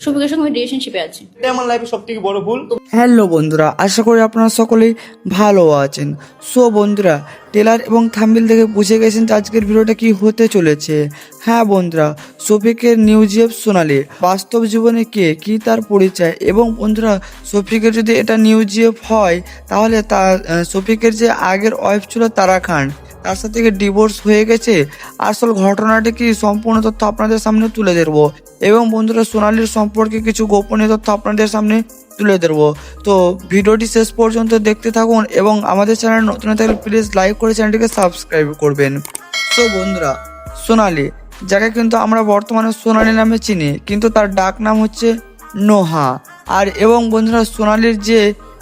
শফিকের সঙ্গে রিলেশনশিপে আছে। এটাই আমার লাইফে সব থেকে বড় ভুল। হ্যালো বন্ধুরা, আশা করি আপনারা সকলেই ভালো আছেন। সো বন্ধুরা, ট্রেলার এবং থাম্বনেল দেখে বুঝে গেছেন যে আজকের ভিডিওটা কি হতে চলেছে। হ্যাঁ বন্ধুরা, শফিকের নিউ জিএফ সোনালি বাস্তব জীবনে কে, কি তার পরিচয়, এবং বন্ধুরা শফিকের যদি এটা নিউ জিএফ হয় তাহলে শফিকের যে আগের ওয়াইফ ছিল তারা খান, তার সাথে ডিভোর্স হয়ে গেছে। আসল ঘটনাটি কি সম্পূর্ণ তথ্য আপনাদের সামনে তুলে ধরবো, এবং বন্ধুরা সোনালির সম্পর্কে কিছু গোপনীয় তথ্য আপনাদের সামনে তুলে ধরবো। তো ভিডিওটি শেষ পর্যন্ত দেখতে থাকুন, এবং আমাদের চ্যানেল নতুন থাকলে প্লিজ লাইক করে চ্যানেলটিকে সাবস্ক্রাইব করবেন। তো বন্ধুরা, সোনালি যাকে কিন্তু আমরা বর্তমানে সোনালি নামে চিনি, কিন্তু তার ডাক নাম হচ্ছে নোহা। আর এবং বন্ধুরা সোনালির যে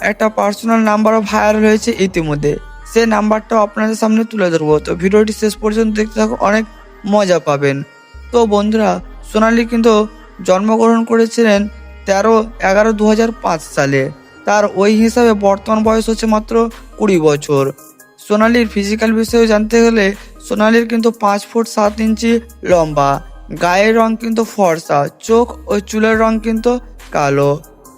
একটা পার্সোনাল নাম্বারও ভাইরাল হয়েছে ইতিমধ্যে, সেই নাম্বারটাও আপনাদের সামনে তুলে ধরবো। তো ভিডিওটি শেষ পর্যন্ত দেখতে থাকুন, অনেক মজা পাবেন। তো বন্ধুরা, সোনালি কিন্তু জন্মগ্রহণ করেছিলেন 13/11/2005 সালে। তার ওই হিসাবে বর্তমান বয়স হচ্ছে মাত্র 20 বছর। সোনালির ফিজিক্যাল বিষয়ে জানতে গেলে সোনালির কিন্তু 5 ফুট 7 ইঞ্চি লম্বা, গায়ের রং কিন্তু ফর্সা, চোখ ও চুলের রং কিন্তু কালো।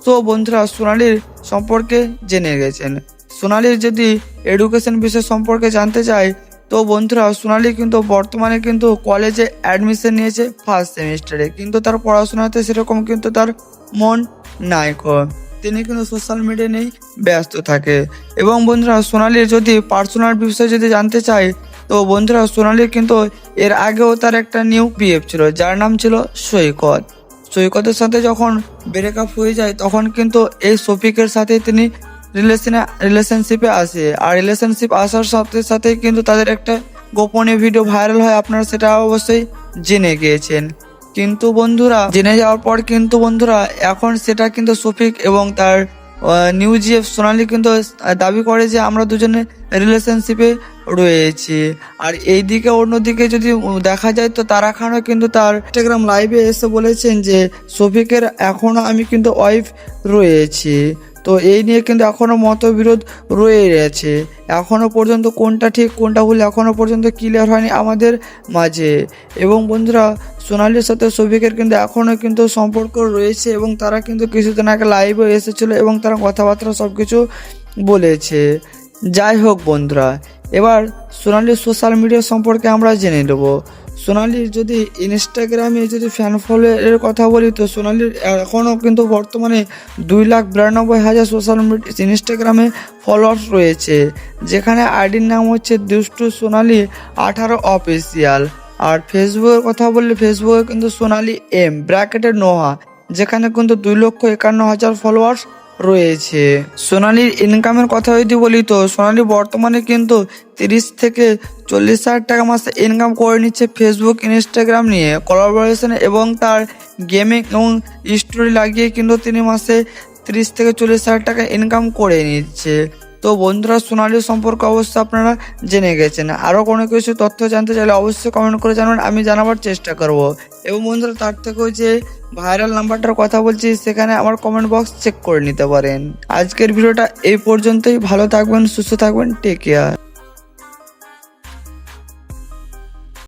তো বন্ধুরা সোনালির সম্পর্কে জেনে গেছেন। সোনালির যদি এডুকেশন বিষয় সম্পর্কে জানতে চাই, তো বন্ধুরা সোনালি কিন্তু বর্তমানে কিন্তু কলেজে অ্যাডমিশন নিয়েছে ফার্স্ট সেমিস্টারে, কিন্তু তার পড়াশোনাতে সেরকম কিন্তু তার মন নাই। তিনি কিন্তু সোশ্যাল মিডিয়া নিয়েই ব্যস্ত থাকে। এবং বন্ধুরা সোনালির যদি পার্সোনাল বিষয় যদি জানতে চাই, তো বন্ধুরা সোনালির কিন্তু এর আগেও তার একটা নিউ বিএফ ছিল, যার নাম ছিল সৈকত। সৈকতের সাথে যখন ব্রেকআপ হয়ে যায় তখন কিন্তু এই শফিকের সাথে তিনি রিলেশনশিপে আসে। আর রিলেশনশিপ আসার সাথে সাথে কিন্তু তাদের একটা গোপনীয় ভিডিও ভাইরাল হয়, আপনারা সেটা অবশ্যই জেনে গিয়েছেন। কিন্তু বন্ধুরা জেনে যাওয়ার পর কিন্তু বন্ধুরা এখন সেটা কিন্তু শফিক এবং তার নিউ জিএফ সোনালি কিন্তু দাবি করে যে আমরা দুজনে রিলেশনশিপে রয়েছি। আর এইদিকে অন্যদিকে যদি দেখা যায় তো তারা খানও কিন্তু তার ইনস্টাগ্রাম লাইভে এসে বলেছেন যে শফিকের এখনো আমি কিন্তু ওয়াইফ রয়েছি। তো এই নিয়ে কিন্তু এখনো মতবিরোধ রয়ে গেছে। এখনো পর্যন্ত কোনটা ঠিক কোনটা ভুল এখনো পর্যন্ত ক্লিয়ার হয়নি আমাদের মাঝে। এবং বন্ধুরা সোনালির সাথে শফিকের কিন্তু এখনো কিন্তু সম্পর্ক রয়েছে, এবং তারা কিন্তু কিছুদিন আগে লাইভে এসেছিল এবং তারা কথাবার্তা সব কিছু বলেছে। যাই হোক বন্ধুরা, এবার সোনালির সোশ্যাল মিডিয়া সম্পর্কে আমরা জেনে নেবো। সোনালির যদি ইনস্টাগ্রামে যদি ফ্যান ফলোয়ারের কথা বলি, তো সোনালির এখনও কিন্তু বর্তমানে 2,92,000 সোশ্যাল মিডিয়া ইনস্টাগ্রামে ফলোয়ার্স রয়েছে, যেখানে আইডির নাম হচ্ছে দুষ্টু সোনালি 18 অফিসিয়াল। আর ফেসবুকের কথা বললে ফেসবুকে কিন্তু সোনালি এম ব্র্যাকেটের নোহা, যেখানে কিন্তু 2,51,000 ফলোয়ার্স রয়েছে। সোনালির ইনকামের কথা যদি বলি, তো সোনালি বর্তমানে কিন্তু 30 থেকে 40 হাজার টাকা মাসে ইনকাম করে নিচ্ছে ফেসবুক ইনস্টাগ্রাম নিয়ে কোলাবোরেশন, এবং তার গেমিং এবং স্টোরি লাগিয়ে কিন্তু তিনি মাসে 30 থেকে 40 হাজার টাকা ইনকাম করে নিচ্ছে। তো বন্ধুরা সোনালির সম্পর্কে অবশ্যই আপনারা জেনে গেছেন। আরও কোনো কিছু তথ্য জানতে চাইলে অবশ্যই কমেন্ট করে জানাবেন, আমি জানাবার চেষ্টা করব। এবং বন্ধুরা তার থেকেও যে ভাইরাল নাম্বারটার কথা বলছি সেখানে আমার কমেন্ট বক্স চেক করে নিতে পারেন। আজকের ভিডিওটা এই পর্যন্তই। ভালো থাকবেন, সুস্থ থাকবেন, টেক কেয়ার।